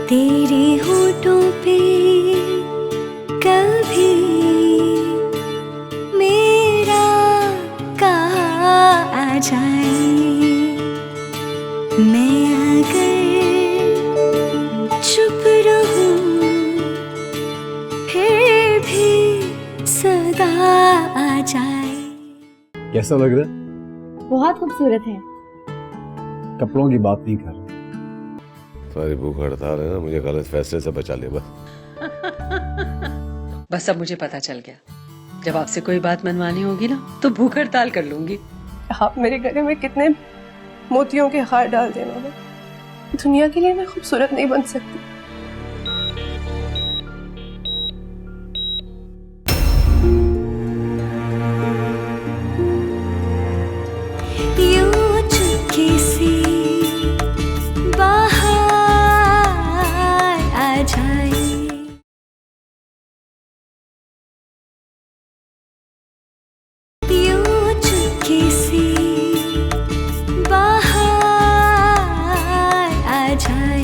तेरे होठों पे कभी मेरा कहा आ जाए, मैं अगर चुप रहूं फिर भी सदा आ जाए। कैसा लग रहा है? बहुत खूबसूरत है। कपड़ों की बात नहीं कर रहा। तुम्हारी भूख हड़ताल है ना, मुझे गलत फैसले से बचा ले बस। बस अब मुझे पता चल गया, जब आपसे कोई बात मनवानी होगी ना तो भूख हड़ताल कर लूंगी। आप मेरे गले में कितने मोतियों के हार डाल देना है, दुनिया के लिए मैं खूबसूरत नहीं बन सकती। यूं चुपके से बाहर आ जाए, यूं चुपके से बाहर आ जाए।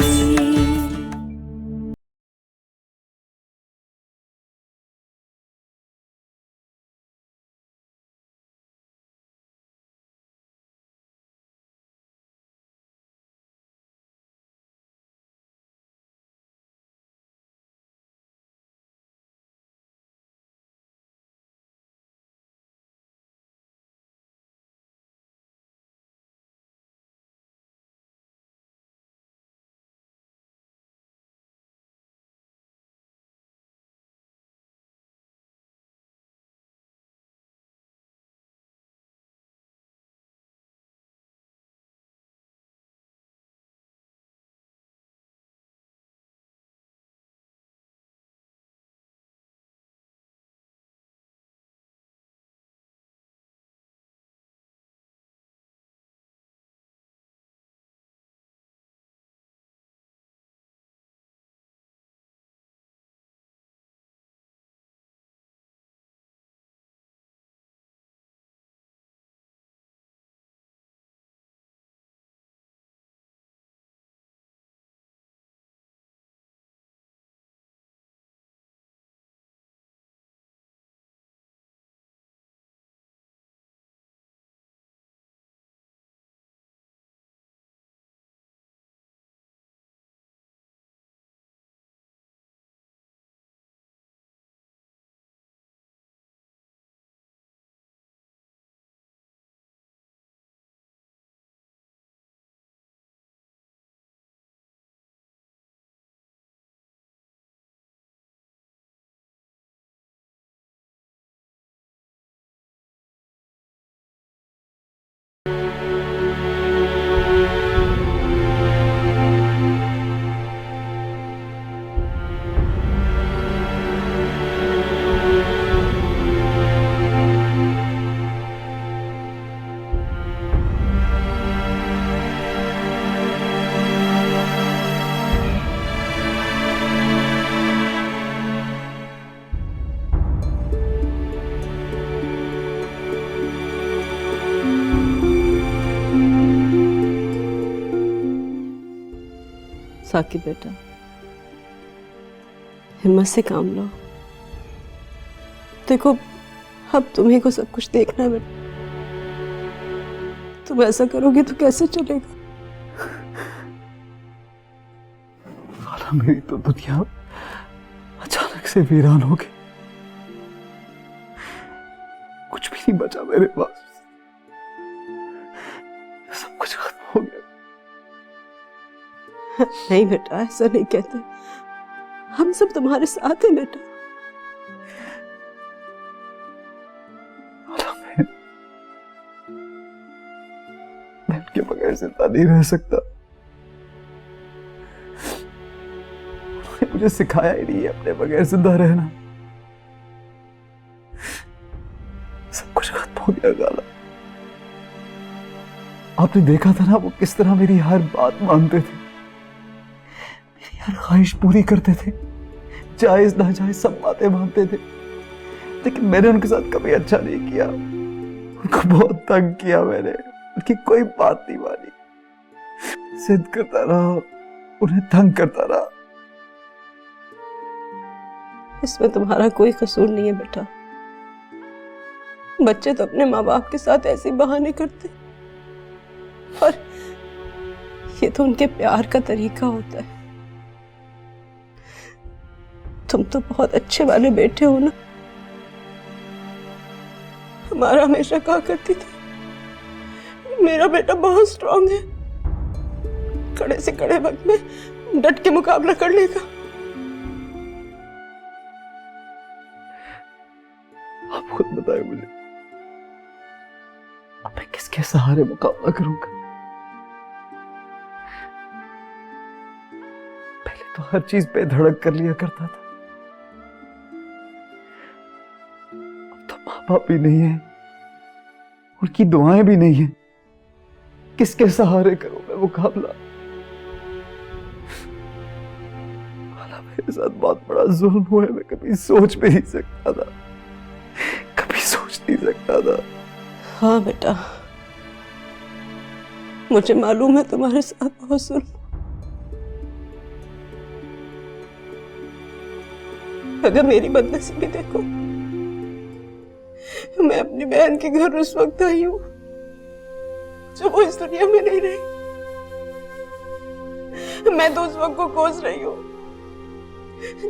साकिब बेटा, हिम्मत से काम लो। देखो अब तुम्ही को सब कुछ देखना है बेटा, तुम ऐसा करोगे तो कैसे चलेगा? खाला, मेरी तो दुनिया अचानक से वीरान हो गई, कुछ भी नहीं बचा मेरे पास, सब कुछ खत्म हो गया। नहीं बेटा, ऐसा नहीं कहते, हम सब तुम्हारे साथ हैं बेटा। मैं उनके बगैर जिंदा नहीं रह सकता। उन्होंने मुझे सिखाया ही नहीं है अपने बगैर जिंदा रहना। सब कुछ खत्म हो गया खाला। आपने देखा था ना वो किस तरह मेरी हर बात मानते थे, मेरी हर ख्वाहिश पूरी करते थे, जायज नाजायज सब बातें मानते थे। लेकिन मैंने उनके साथ कभी अच्छा नहीं किया, उनको बहुत तंग किया मैंने, उनकी कोई बात नहीं मानी, जिद करता रहा, उन्हें तंग करता रहा। इसमें तुम्हारा कोई कसूर नहीं है बेटा। बच्चे तो अपने माँ बाप के साथ ऐसे बहाने करते, और ये तो उनके प्यार का तरीका होता है। तुम तो बहुत अच्छे वाले बेटे हो ना। हमारा हमेशा कहा करती थी मेरा बेटा बहुत स्ट्रांग है, कड़े से कड़े वक्त में डट के मुकाबला कर लेगा। आप खुद बताए मुझे, अब मैं किसके सहारे मुकाबला करूंगा? पहले तो हर चीज बेधड़क कर लिया करता था, अब तो माँ बाप भी नहीं है, उनकी दुआएं भी नहीं है। किसके सहारे करूं मैं मुकाबला? हालांकि मेरे साथ बहुत बड़ा जुल्म हुआ है, मैं कभी सोच भी नहीं सकता था, कभी सोच नहीं सकता था। हाँ बेटा, मुझे मालूम है तुम्हारे साथ बहुत जुल्म। अगर मेरी बदनसीबी देखो, मैं अपनी बहन के घर उस वक्त आई हूं जब वो इस दुनिया में नहीं रही। मैं तो उस वक्त को कोस रही हूं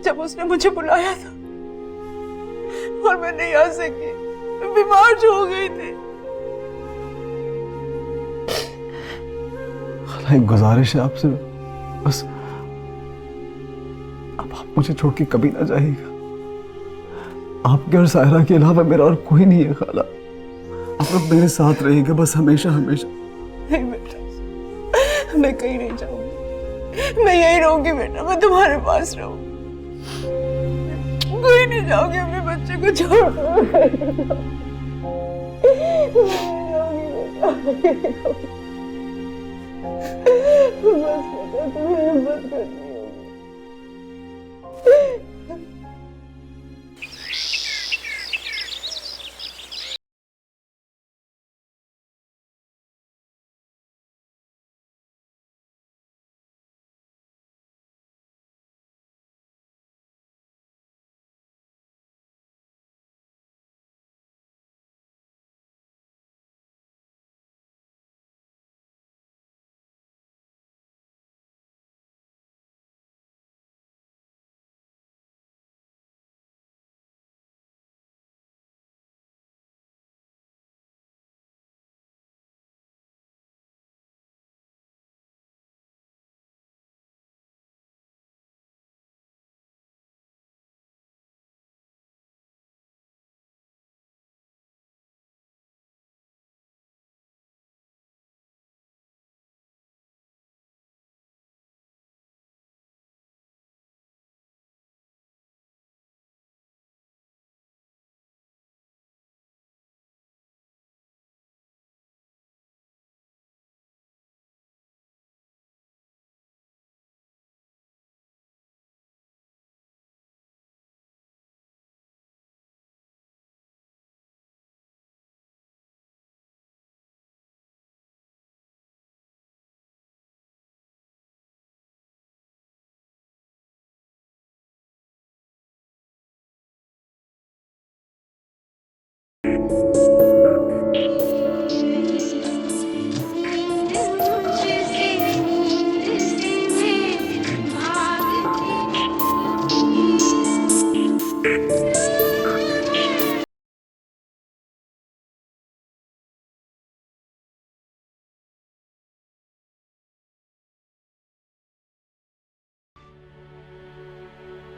जब उसने मुझे बुलाया था और मैं नहीं आ सकी, बीमार जो हो गई थी। एक गुजारिश है आपसे, बस अब आप मुझे छोड़ के कभी ना जाइएगा। आपके और सायरा के अलावा मेरा और कोई नहीं है खाला। आप लोग मेरे साथ रहिएगा बस, हमेशा हमेशा। नहीं बेटा, मैं कहीं नहीं जाऊंगी, मैं यहीं रहूंगी बेटा, मैं तुम्हारे पास रहूंगी, कोई नहीं जाऊंगी अपने बच्चे को छोड़। बस बेटा, तुम्हें हिम्मत करनी होगी।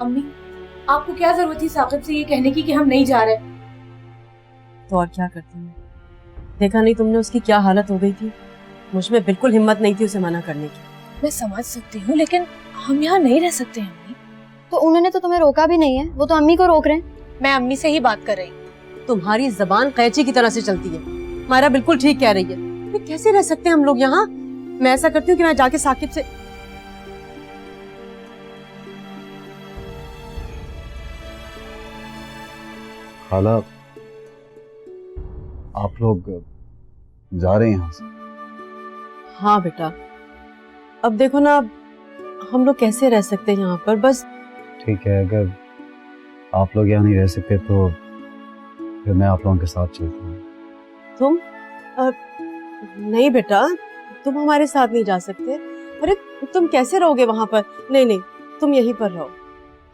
अम्मी, आपको क्या जरूरत थी साकिब से ये कहने की कि हम नहीं जा रहे? तो और क्या करती मैं? देखा नहीं तुमने उसकी क्या हालत हो गई थी? मुझ में बिल्कुल हिम्मत नहीं थी उसे मना करने की। मैं समझ सकती हूँ, लेकिन हम यहाँ नहीं रह सकते हैं अम्मी। तो उन्होंने तो तुम्हें रोका भी नहीं है, वो तो अम्मी को रोक रहे हैं। मैं अम्मी से ही बात कर रही हूँ। तुम्हारी जबान कैंची की तरह से चलती है। मायरा बिल्कुल ठीक कह रही है। तो कैसे रह सकते हैं हम लोग यहाँ? मैं ऐसा करती हूँ कि मैं जाके साकिब से खाला, आप लोग जा रहे हैं यहाँ से? हाँ बेटा, अब देखो ना, हम लोग कैसे रह सकते हैं यहाँ पर? बस ठीक है, अगर आप लोग यहाँ नहीं रह सकते तो फिर मैं आप लोगों के साथ चलता हूँ। तुम नहीं बेटा, तुम हमारे साथ नहीं जा सकते। अरे तुम कैसे रहोगे वहां पर? नहीं नहीं, तुम यहीं पर रहो।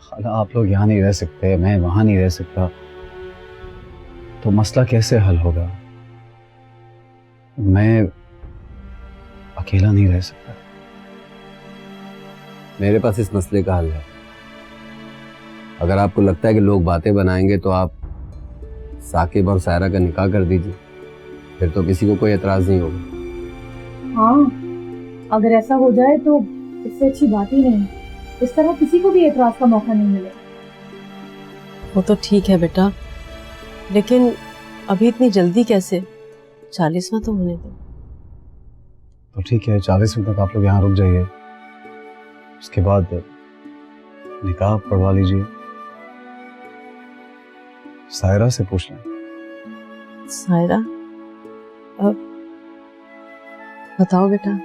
खाला आप लोग यहाँ नहीं रह सकते, मैं वहां नहीं रह सकता, तो मसला कैसे हल होगा? मैं अकेला नहीं रह सकता। मेरे पास इस मसले का हल है। अगर आपको लगता है कि लोग बातें बनाएंगे तो आप साकिब और सायरा का निकाह कर दीजिए, फिर तो किसी को कोई एतराज नहीं होगा। हाँ, अगर ऐसा हो जाए तो इससे अच्छी बात ही नहीं। इस तरह किसी को भी एतराज का मौका नहीं मिलेगा। वो तो ठीक है बेटा, लेकिन अभी इतनी जल्दी कैसे? 40वां तो होने दो। तो ठीक है, 40वें तक आप लोग यहाँ रुक जाइए, उसके बाद निकाह पढ़वा लीजिए। सायरा से पूछ लें। सायरा, अब बताओ बेटा।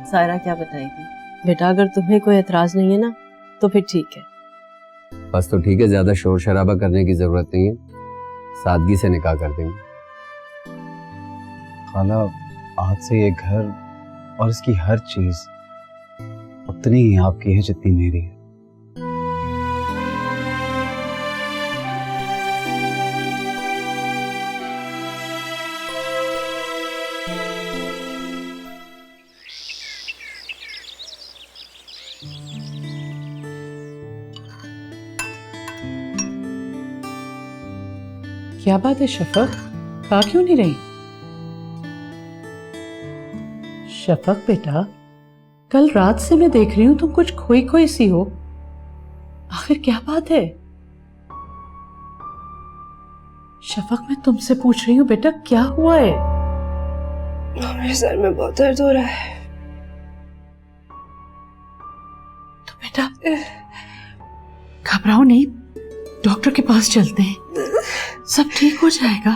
सायरा क्या बताएगी? बेटा अगर तुम्हें कोई एतराज नहीं है ना तो फिर ठीक है। बस तो ठीक है, ज्यादा शोर शराबा करने की जरूरत नहीं है, सादगी से निकाह कर देंगे। खाला आज से ये घर और इसकी हर चीज उतनी ही आपकी है जितनी मेरी है। क्या बात है शफक, खा क्यों नहीं रही? शफक बेटा, कल रात से मैं देख रही हूं तुम कुछ खोई खोई सी हो। आखिर क्या बात है? शफक मैं तुमसे पूछ रही हूँ बेटा, क्या हुआ है? मेरे सर में बहुत दर्द हो रहा है। तो बेटा घबराओ नहीं, डॉक्टर के पास चलते हैं, सब ठीक हो जाएगा।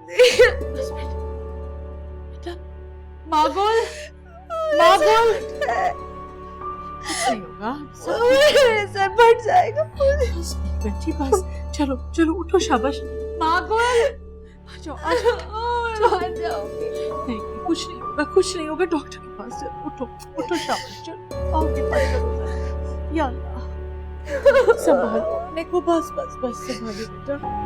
बस बेटा, मागुल, मागुल, कुछ नहीं होगा, मेरे सर फट जाएगा। बस बच्ची बस, चलो चलो उठो, शाबाश। मागुल आ जाओ, आ जाओ, नहीं कुछ नहीं होगा, कुछ नहीं होगा, डॉक्टर के पास चलो, उठो उठो, शाबाश, चलो आओगे पास करो। या अल्लाह, संभालो अपने को, बस बस बस संभालो बेटा।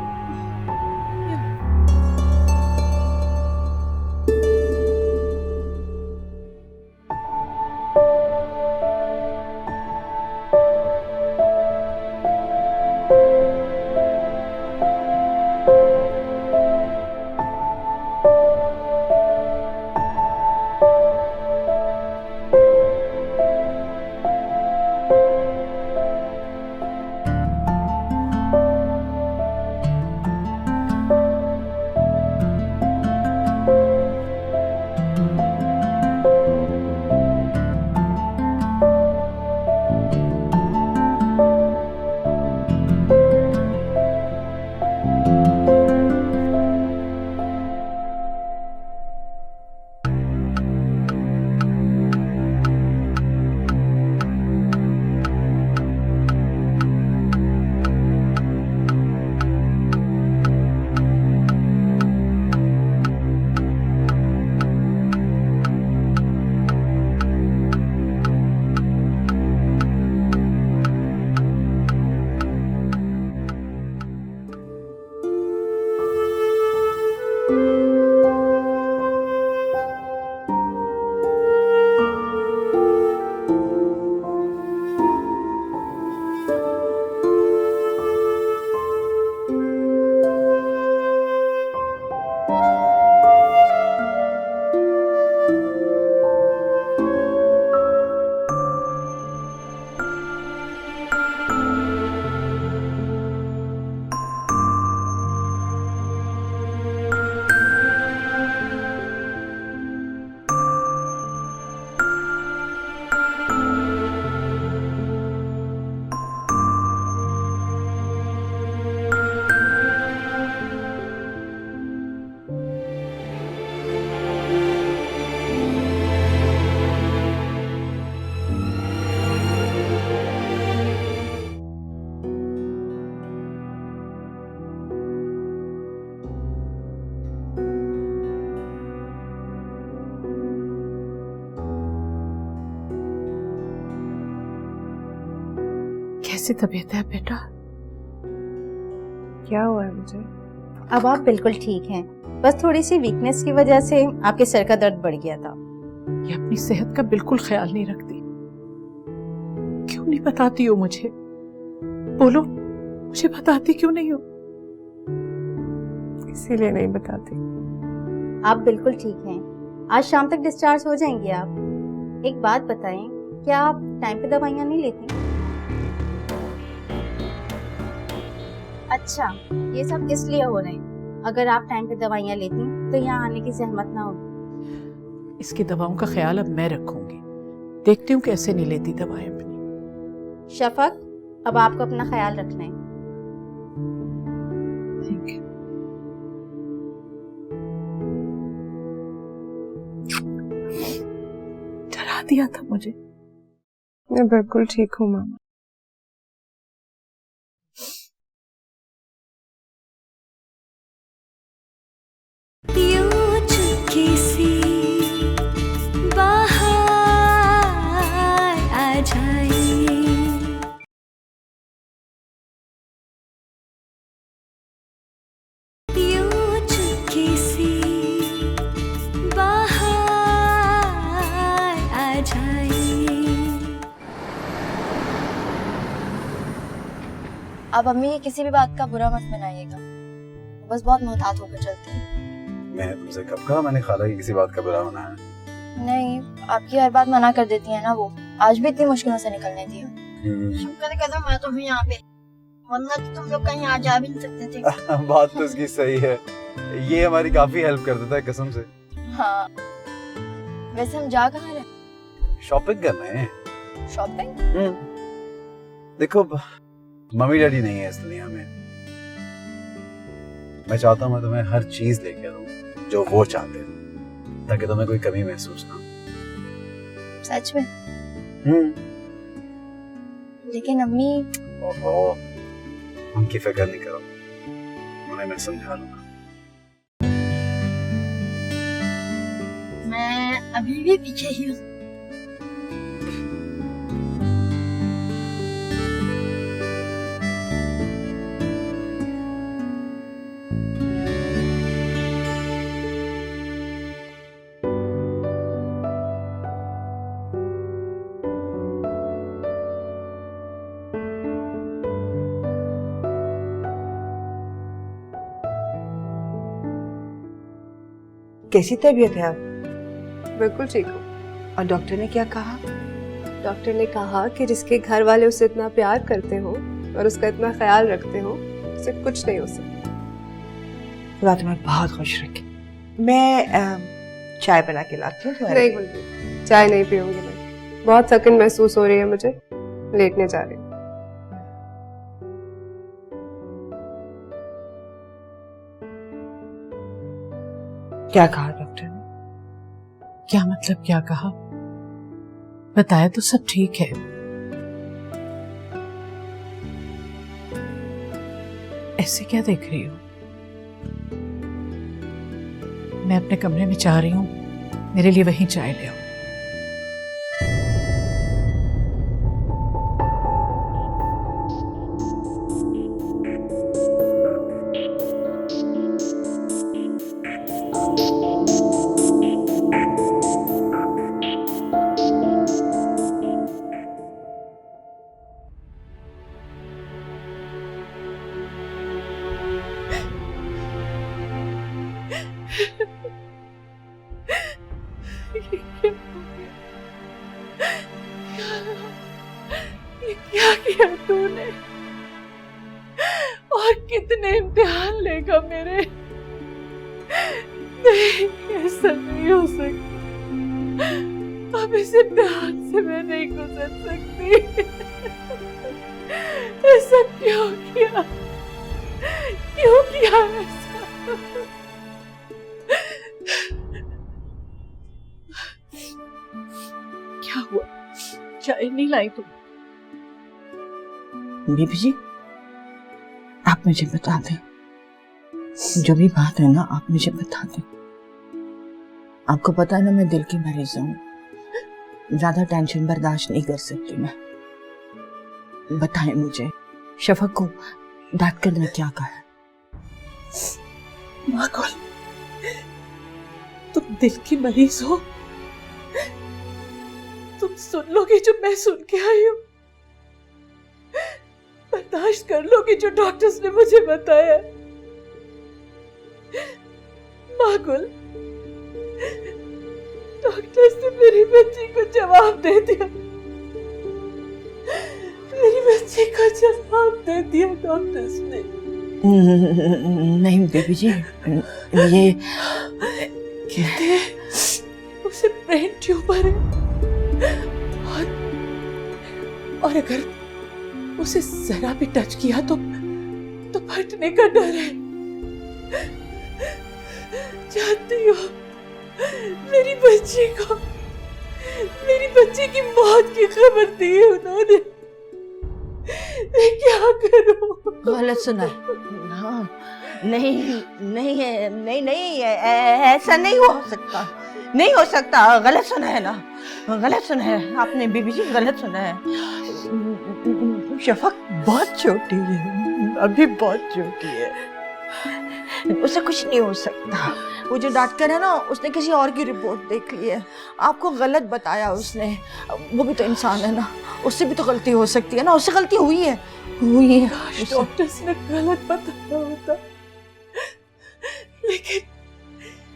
कैसी तबीयत है बेटा? क्या हुआ है मुझे? अब आप बिल्कुल ठीक हैं, बस थोड़ी सी वीकनेस की वजह से आपके सर का दर्द बढ़ गया था। ये अपनी सेहत का बिल्कुल ख्याल नहीं रखती। क्यों नहीं बताती हो मुझे? बोलो, मुझे बताती क्यों नहीं हो? इसीलिए नहीं बताती। आप बिल्कुल ठीक हैं, आज शाम तक डिस्चार्ज हो जाएंगे आप। एक बात बताएं, क्या आप टाइम पे दवाइयाँ नहीं लेती? अच्छा, ये सब इसलिए हो रहे हैं। अगर आप टाइम पे दवाइयाँ लेती तो यहाँ आने की जहमत ना होगी। इसकी दवाओं का ख्याल अब मैं रखूंगी। देखती हूँ कैसे नहीं लेती दवाएं अपनी। शफक, अब आपको अपना ख्याल रखना है। ठीक है। डरा दिया था मुझे। मैं बिल्कुल ठीक हूँ मामा। यूं चुपके से बाहर आ जाए, यूं चुपके से बाहर आ जाए। अब अम्मी किसी भी बात का बुरा मत मनाइएगा, बस बहुत मोहतात होकर चलते हैं। मैं तुमसे कब कहा मैंने खाला की किसी बात का बुरा मनाया? नहीं, आपकी हर बात मना कर देती है ना वो। आज भी इतनी मुश्किलों से निकलने दिया। शुक्र कदम मैं तो हूँ यहाँ पे, वरना तो तुम लोग कहीं आ जा भी नहीं सकते थे। बात तो उसकी सही है, ये हमारी काफी हेल्प कर देता है कसम से। हाँ, वैसे हम जा कहाँ रहे? शॉपिंग करना है। शॉपिंग? देखो, मम्मी डैडी नहीं है इस दुनिया में। मैं चाहता हूँ मैं तुम्हें हर चीज लेके दूँ जो वो चाहते हैं, ताकि तुम्हें कोई कमी महसूस ना हो। सच में? लेकिन अम्मी। ओहो, उनकी फिक्र नहीं करो, उन्हें मैं समझा लूंगा। मैं अभी भी पीछे ही हूँ। कैसी तबीयत है अब? बिल्कुल ठीक हूँ। और डॉक्टर ने क्या कहा? डॉक्टर ने कहा कि जिसके घर वाले उसे इतना प्यार करते हो और उसका इतना ख्याल रखते हो, उसे कुछ नहीं हो सकता। खुदा तुम्हें बहुत खुश रखे। मैं चाय बना के लाती हूँ तुम्हारे नहीं लिए। गुलबी, चाय नहीं पीऊंगी मैं। बहुत थकन महसूस हो रही है मुझे, लेटने जा रही हूँ। क्या कहा डॉक्टर ने? क्या मतलब क्या कहा? बताया तो सब ठीक है। ऐसे क्या देख रही हो? मैं अपने कमरे में जा रही हूँ, मेरे लिए वहीं चाय ले आओ। ये क्या किया तूने? और कितने इम्तिहान लेगा मेरे? नहीं, ऐसा नहीं हो सकता। अब इस इम्तिहान से मैं नहीं गुजर सकती। ऐसा क्यों किया? क्यों किया ऐसा? क्या हुआ? चाय नहीं लाई तुम? बीबी जी, आप मुझे बता दें, जो भी बात है ना आप मुझे बता दें। आपको पता है ना मैं दिल की मरीज हूँ, ज्यादा टेंशन बर्दाश्त नहीं कर सकती मैं। बताएं मुझे, शफक को डॉक्टर ने क्या कहा है? माकुल, तुम दिल की मरीज हो। तुम सुन लोगे जो मैं सुन के आई हूँ, बर्दाश्त कर लोगे जो डॉक्टर्स ने मुझे बताया। माकुल, डॉक्टर्स ने मेरी बच्ची को जवाब दे दिया। मेरी बच्ची को जवाब दे दिया डॉक्टर्स ने। नहीं बेबी जी, ये कहते हैं उसे ब्रेन ट्यूमर है और अगर उसे जरा भी टच किया तो फटने का डर है। जानती हो, मेरी बच्ची की मौत की खबर दी है उन्होंने। मैं क्या करूं? गलत सुना है। हाँ, नहीं, ऐसा नहीं हो सकता, नहीं हो सकता। गलत सुना है ना, गलत सुना है आपने बीबी जी, गलत सुना है। शफक बहुत छोटी है, अभी बहुत छोटी है, उसे कुछ नहीं हो सकता। वो जो डॉक्टर है ना, उसने किसी और की रिपोर्ट देख ली है, आपको गलत बताया उसने। वो भी तो इंसान है ना, उससे भी तो गलती हो सकती है ना, उससे गलती हुई है। डॉक्टर्स ने गलत बताया होता,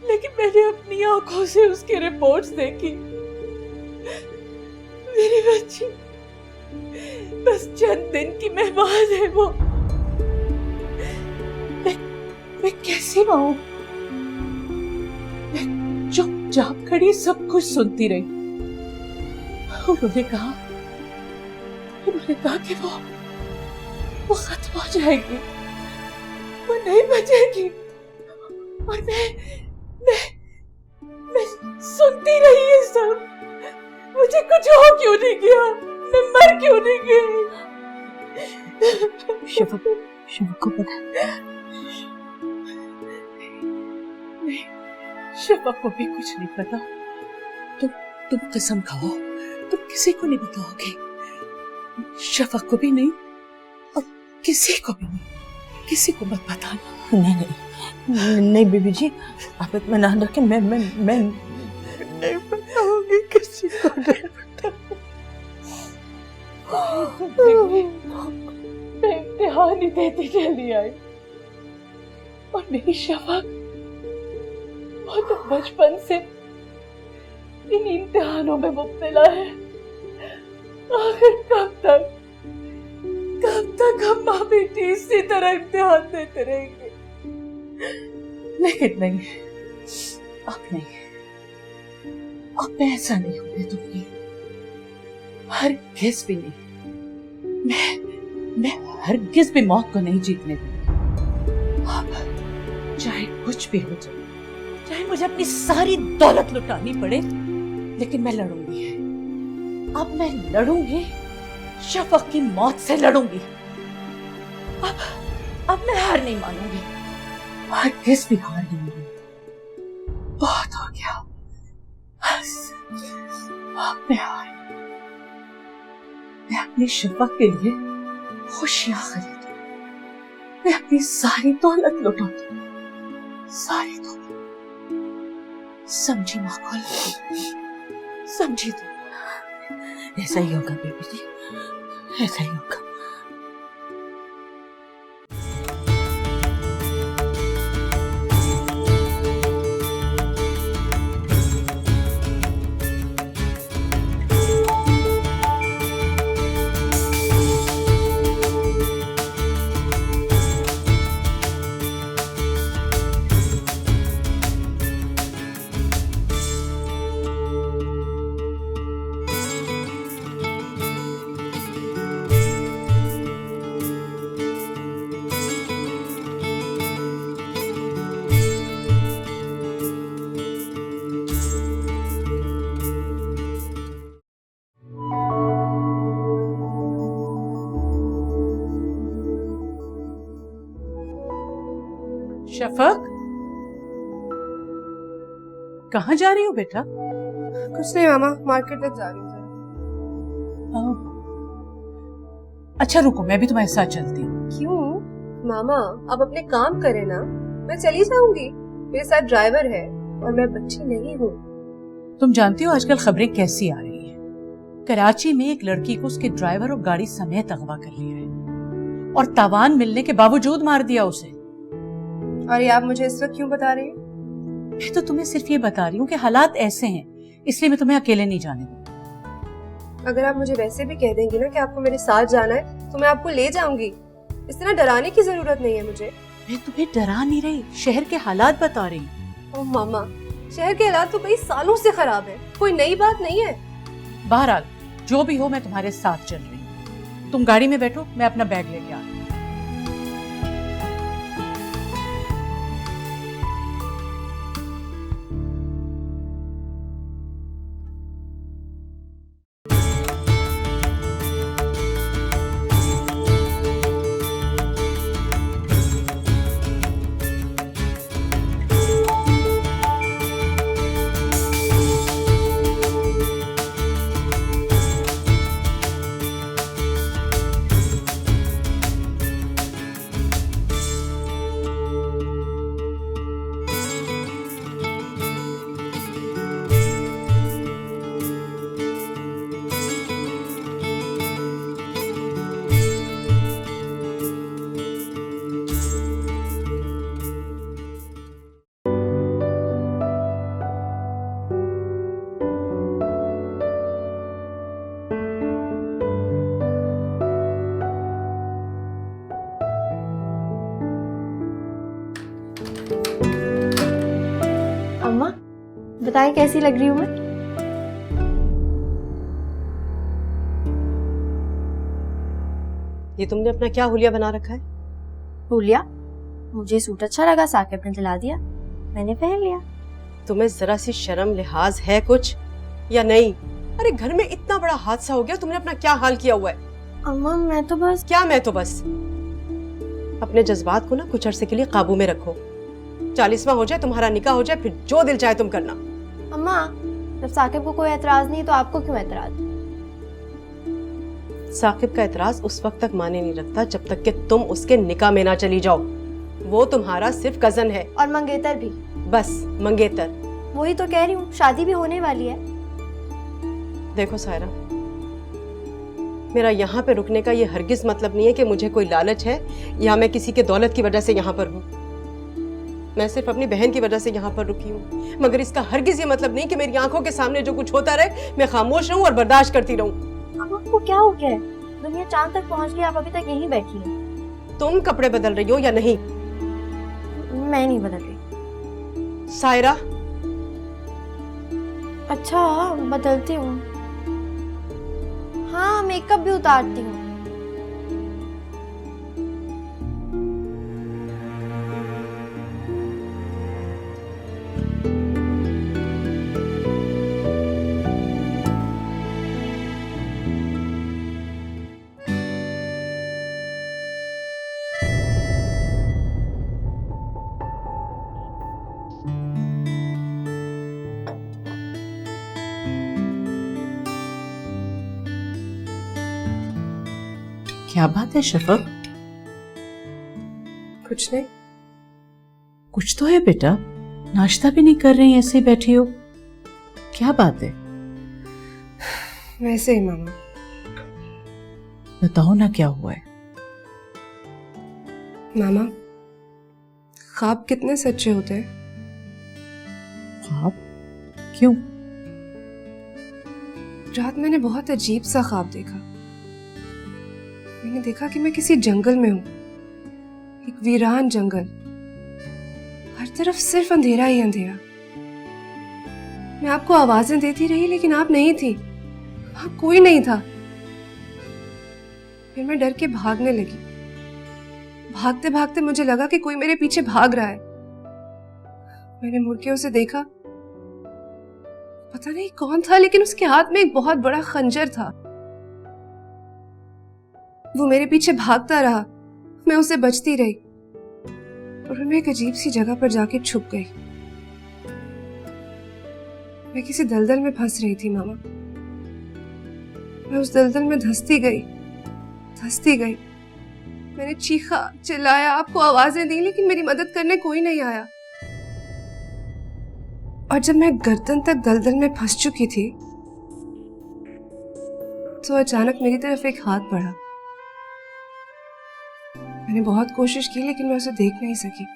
लेकिन मैंने अपनी आंखों से उसकी रिपोर्ट्स देखी। मेरी बच्ची बस चंद दिन की मेहमान है। वो मैं कैसी माँ हूं? मैं चुपचाप खड़ी सब कुछ सुनती रही। उन्होंने कहा कि वो खत्म हो जाएगी, वो नहीं बचेगी। और मैं सुनती रही ये सब। मुझे कुछ हो क्यों नहीं गया? मैं मर क्यों नहीं गई? शफक को पता है? नहीं, शफक को भी कुछ नहीं पता। तुम कसम खाओ, तुम किसी को नहीं बताओगे। शफक को भी नहीं और किसी को भी नहीं, किसी को मत बताना। नहीं बीबी जी, आप इत्मीनान रखें, मैं नहीं बताऊंगी, किसी को नहीं बताऊंगी। मैं इम्तिहान ही देती चली आई और मेरी शफक वो तो बचपन से इन इम्तिहानों में मुब्तला है। आखिर कब तक हम माँ बेटी इसी तरह इम्तिहान देते रहेंगे? लेकिन नहीं, अब मैं ऐसा नहीं होने दूंगी, हरगिज़ भी नहीं। मैं हरगिज़ भी मौत को नहीं जीतने दूंगी। अब चाहे कुछ भी हो जाए, चाहे मुझे अपनी सारी दौलत लुटानी पड़े, लेकिन मैं लड़ूंगी। अब मैं लड़ूंगी, शफक की मौत से लड़ूंगी। अब मैं हार नहीं मानूंगी, हरगिज़ भी हार नहीं मानूंगी। बहुत हो गया, अब मैं हार। मैं अपनी शफक के लिए खुशियां खरीदूं, मैं अपनी सारी दौलत लुटा दूं, सारी दौलत। समझी माकुल, समझी तुम? ऐसा ही होगा बेबी जी, ऐसा ही होगा। शफक, कहाँ जा रही हो बेटा? कुछ नहीं मामा, मार्केट तक जा रही हूँ। अच्छा रुको, मैं भी तुम्हारे साथ चलती हूँ। क्यों मामा, आप अपने काम करें ना, मैं चली जाऊंगी। मेरे साथ ड्राइवर है और मैं बच्ची नहीं हूँ। तुम जानती हो आजकल खबरें कैसी आ रही हैं। कराची में एक लड़की को उसके ड्राइवर और गाड़ी समेत अगवा कर लिया है और तावान मिलने के बावजूद मार दिया उसे। और ये आप मुझे इस वक्त क्यों बता रही हैं? मैं तो तुम्हें सिर्फ ये बता रही हूँ कि हालात ऐसे हैं, इसलिए मैं तुम्हें अकेले नहीं जाने दूंगी। अगर आप मुझे वैसे भी कह देंगी ना कि आपको मेरे साथ जाना है तो मैं आपको ले जाऊंगी। इस तरह डराने की जरूरत नहीं है मुझे। मैं तुम्हें डरा नहीं रही, शहर के हालात बता रही हूँ। ओ मामा, शहर के हालात तो कई सालों से खराब है, कोई नई बात नहीं है। बहरहाल जो भी हो, मैं तुम्हारे साथ चल रही हूँ। तुम गाड़ी में बैठो, मैं अपना बैग लेके आ रही हूँ। अम्मा बताएं कैसी लग रही हूँ मैं? ये तुमने अपना क्या हुलिया बना रखा है? हुलिया? मुझे सूट अच्छा लगा, साकिब ने दिला दिया, मैंने पहन लिया। तुम्हें जरा सी शर्म लिहाज है कुछ या नहीं? अरे घर में इतना बड़ा हादसा हो गया, तुमने अपना क्या हाल किया हुआ है? अम्मा मैं तो बस। क्या मैं तो बस? अपने जज्बात को ना कुछ अरसे के लिए काबू में रखो। 40वां हो जाए, तुम्हारा निकाह हो जाए, फिर जो दिल चाहे तुम करना। अम्मा जब साकिब को कोई एतराज नहीं तो आपको क्यों एतराज? साकिब का एतराज उस वक्त तक माने नहीं रखता जब तक कि तुम उसके निकाह में ना चली जाओ। वो तुम्हारा सिर्फ कजन है। और मंगेतर भी। बस मंगेतर। वही तो कह रही हूँ, शादी भी होने वाली है। देखो सायरा, मेरा यहाँ पे रुकने का ये हरगिज मतलब नहीं है कि मुझे कोई लालच है या मैं किसी के दौलत की वजह से यहाँ पर हूँ। मैं सिर्फ अपनी बहन की वजह से यहाँ पर रुकी हूँ, मगर इसका हरगिज ये मतलब नहीं कि मेरी आंखों के सामने जो कुछ होता रहे मैं खामोश रहूँ और बर्दाश्त करती रहूँ। अब आपको क्या हो गया है? दुनिया चांद तक पहुँच गई, आप अभी तक यहीं बैठी हैं। तुम कपड़े बदल रही हो या नहीं? मैं नहीं बदल रही। सायरा। अच्छा बदलती हूँ। हाँ मेकअप भी उतारती हूँ। क्या बात है शफक? कुछ नहीं। कुछ तो है बेटा, नाश्ता भी नहीं कर रही, ऐसे बैठी हो, क्या बात है? वैसे ही मामा। बताओ ना क्या हुआ है। मामा, ख्वाब कितने सच्चे होते हैं? ख्वाब? क्यों? रात मैंने बहुत अजीब सा ख्वाब देखा। मैंने देखा कि मैं किसी जंगल में हूँ, एक वीरान जंगल, हर तरफ सिर्फ अंधेरा ही अंधेरा। मैं आपको आवाजें देती रही लेकिन आप नहीं थी, वहां कोई नहीं था। फिर मैं डर के भागने लगी। भागते भागते मुझे लगा कि कोई मेरे पीछे भाग रहा है। मैंने मुड़ के उसे देखा, पता नहीं कौन था, लेकिन उसके हाथ में एक बहुत बड़ा खंजर था। वो मेरे पीछे भागता रहा, मैं उसे बचती रही और मैं एक अजीब सी जगह पर जाके छुप गई। मैं किसी दलदल में फंस रही थी मामा। मैं उस दलदल में धंसती गई धंसती गई। मैंने चीखा, चिल्लाया, आपको आवाजें दी, लेकिन मेरी मदद करने कोई नहीं आया। और जब मैं गर्दन तक दलदल में फंस चुकी थी तो अचानक मेरी तरफ एक हाथ बढ़ा। मैंने बहुत कोशिश की लेकिन मैं उसे देख नहीं सकी।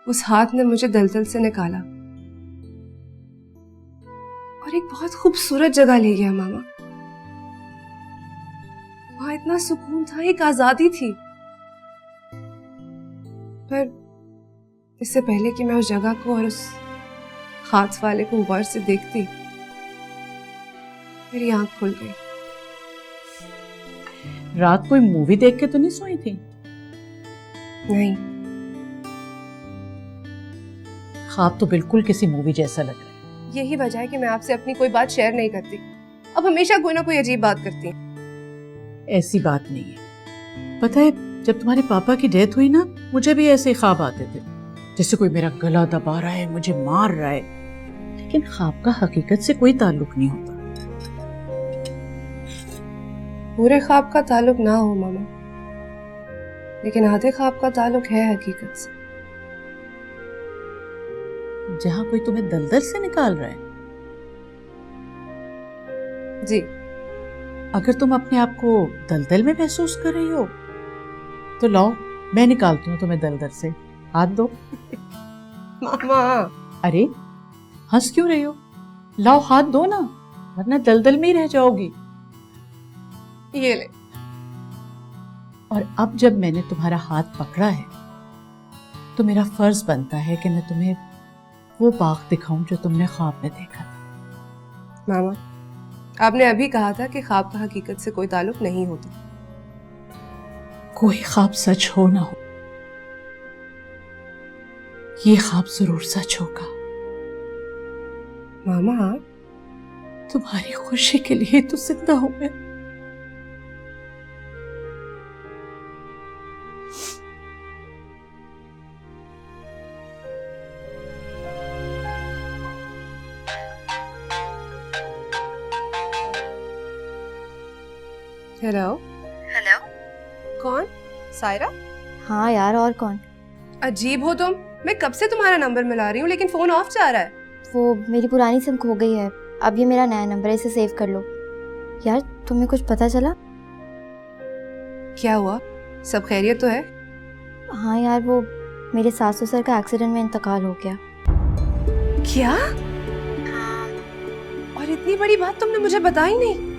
उस हाथ ने मुझे दलदल से निकाला और एक बहुत खूबसूरत जगह ले गया मामा। वहां इतना सुकून था, एक आजादी थी। पर इससे पहले कि मैं उस जगह को और उस हाथ वाले को गौर से देखती, मेरी आंख खुल गई। रात कोई मूवी देख के तो नहीं सोई थी? नहीं। ख्वाब तो बिल्कुल किसी मूवी जैसा लग रहा है। यही वजह है कि मैं आपसे अपनी कोई बात शेयर नहीं करती। अब हमेशा कोई ना कोई अजीब बात करती हैं। ऐसी बात नहीं है। पता है, जब तुम्हारे पापा की डेथ हुई ना, मुझे भी ऐसे ख्वाब आते थे, जैसे कोई मेरा गला दबा रहा है, मुझे मार रहा है। लेकिन ख्वाब का हकीकत से कोई ताल्लुक नहीं होता। पूरे ख्वाब का ताल्लुक ना हो मामा, लेकिन आधे ख्वाब का ताल्लुक है हकीकत से। जहां कोई तुम्हें दलदल से निकाल रहा है? जी। अगर तुम अपने आप को दलदल में महसूस कर रही हो तो लाओ, मैं निकालती हूँ तुम्हें दलदल से। हाथ दो। मामा। अरे हंस क्यों रही हो? लाओ हाथ दो ना, वरना दलदल में ही रह जाओगी। ये ले। और अब जब मैंने तुम्हारा हाथ पकड़ा है तो मेरा फर्ज बनता है कि मैं तुम्हें वो बाग दिखाऊं जो तुमने ख्वाब में देखा था। मामा, आपने अभी कहा था कि ख्वाब का हकीकत से कोई ताल्लुक नहीं होता। कोई ख्वाब सच हो ना हो, ये ख्वाब जरूर सच होगा। मामा, तुम्हारी खुशी के लिए तो जिंदा हूं मैं। हेलो। हेलो। कौन? सायरा? हाँ यार, और कौन? अजीब हो तुम। मैं कब से तुम्हारा नंबर मिला रही हूँ लेकिन फोन ऑफ जा रहा है। वो मेरी पुरानी सिम खो गई है, अब ये मेरा नया नंबर है, इसे सेव कर लो। यार तुम्हें कुछ पता चला? क्या हुआ? सब खैरियत तो है? हाँ यार, वो मेरे सास ससुर का एक्सीडेंट में इंतकाल हो गया। क्या? और इतनी बड़ी बात तुमने मुझे बताई नहीं।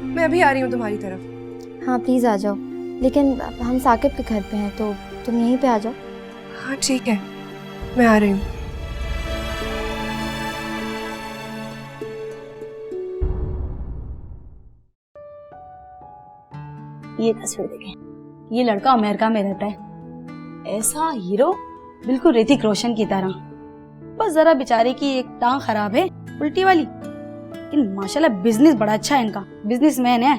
मैं अभी आ रही हूँ तुम्हारी तरफ। हाँ प्लीज़ आ जाओ, लेकिन हम साकिब के घर पे हैं तो तुम यहीं पे आ जाओ। हाँ ठीक है, मैं आ रही हूँ। ये तस्वीर देखें, ये लड़का अमेरिका में रहता है, ऐसा हीरो, बिल्कुल ऋतिक रोशन की तरह। बस जरा बेचारे की एक टांग खराब है, उल्टी वाली, लेकिन माशाल्लाह बिजनेस बड़ा अच्छा है इनका, बिजनेसमैन है।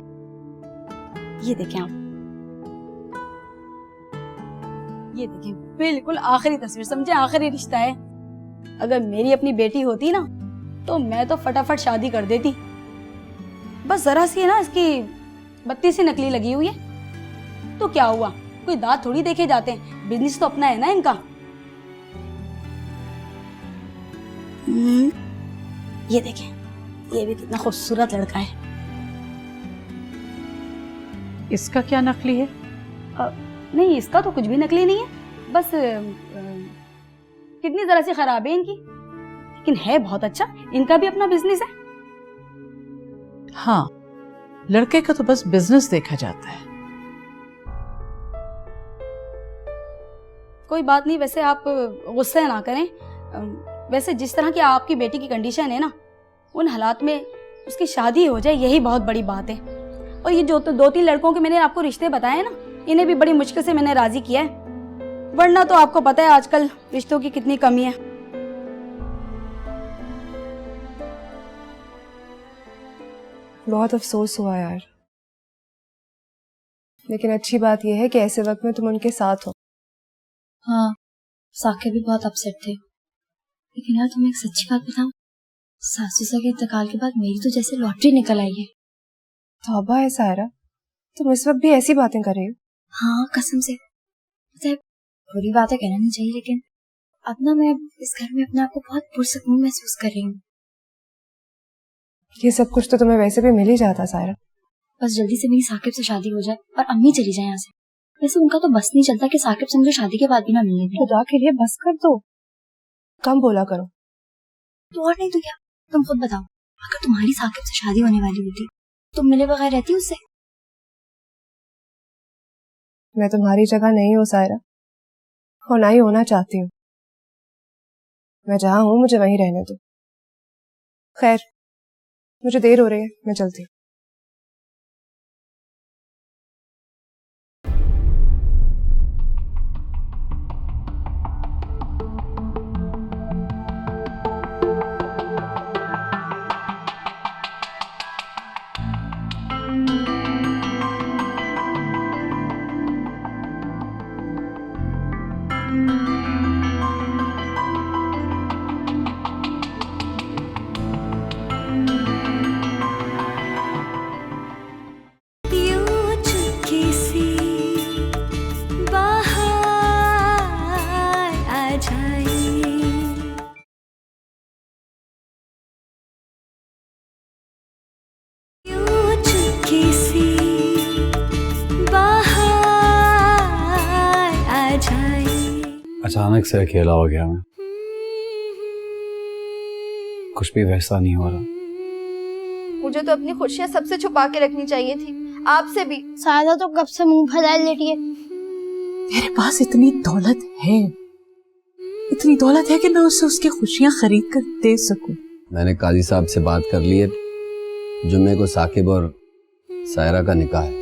ये देखें आप, ये देखें, बिल्कुल आखिरी तस्वीर, समझे, आखिरी रिश्ता है। अगर मेरी अपनी बेटी होती ना तो मैं तो फटाफट शादी कर देती। बस जरा सी है ना इसकी बत्ती सी नकली लगी हुई है तो क्या हुआ, कोई दांत थोड़ी देखे जाते हैं, बिजनेस तो अपना है ना इनका। ये देखें, ये भी कितना खूबसूरत लड़का है। इसका क्या नकली है? नहीं, इसका तो कुछ भी नकली नहीं है, बस किडनी जरा सी खराब है इनकी, लेकिन है बहुत अच्छा। इनका भी अपना बिजनेस है। हाँ, लड़के का तो बस बिजनेस देखा जाता है। कोई बात नहीं, वैसे आप गुस्सा ना करें। वैसे जिस तरह की आपकी बेटी की कंडीशन है ना, उन हालात में उसकी शादी हो जाए यही बहुत बड़ी बात है। और ये जो तो 2-3 लड़कों के मैंने आपको रिश्ते बताए ना, इन्हें भी बड़ी मुश्किल से मैंने राजी किया है, वरना तो आपको पता है आजकल रिश्तों की कितनी कमी है। बहुत अफसोस हुआ यार, लेकिन अच्छी बात यह है कि ऐसे वक्त में तुम उनके साथ हो। हाँ, साकिब भी बहुत अपसेट थे, लेकिन यार तुम्हें एक सच्ची बात बताऊं, सास ससुर के इंतकाल के बाद मेरी तो जैसे लॉटरी निकल आई है। तौबा है सायरा, तुम इस वक्त भी ऐसी बातें कर रही हो? हाँ कसम से, मुझे बुरी बातें कहना नहीं चाहिए, लेकिन अब ना मैं इस घर में अपने आप को बहुत पुरसकून महसूस कर रही हूँ। ये सब कुछ तो तुम्हें वैसे भी मिल ही जाता सायरा। बस जल्दी से मेरी साकिब से शादी हो जाए और अम्मी चली जाए यहाँ से। वैसे उनका तो बस नहीं चलता कि साकिब से मुझे शादी के बाद भी ना मिलने दें। खुदा के लिए बस कर दो, कम बोला करो। तो और नहीं तो क्या, तुम खुद बताओ, अगर तुम्हारी साकिब से शादी होने वाली होती तुम मिले बगैर रहती उससे? मैं तुम्हारी जगह नहीं हूँ सायरा, और ना ही होना चाहती हूँ। मैं जहाँ हूँ मुझे वहीं रहने दो। खैर, मुझे देर हो रही है, मैं चलती हूँ। यूं चुपके से बाहर आ जाए, यूं चुपके से बाहर आ जाए। अचानक से अकेला हो गया मैं, कुछ भी वैसा नहीं हो रहा। मुझे तो अपनी खुशियाँ सबसे छुपा के रखनी चाहिए थी, आपसे भी। सायरा तो कब से मुंह फैलाए लेटी है। मेरे पास इतनी दौलत है, इतनी दौलत है कि मैं उससे उसकी खुशियां खरीद कर दे सकूं। मैंने काजी साहब से बात कर ली है, जुम्मे को साकिब और सायरा का निकाह है।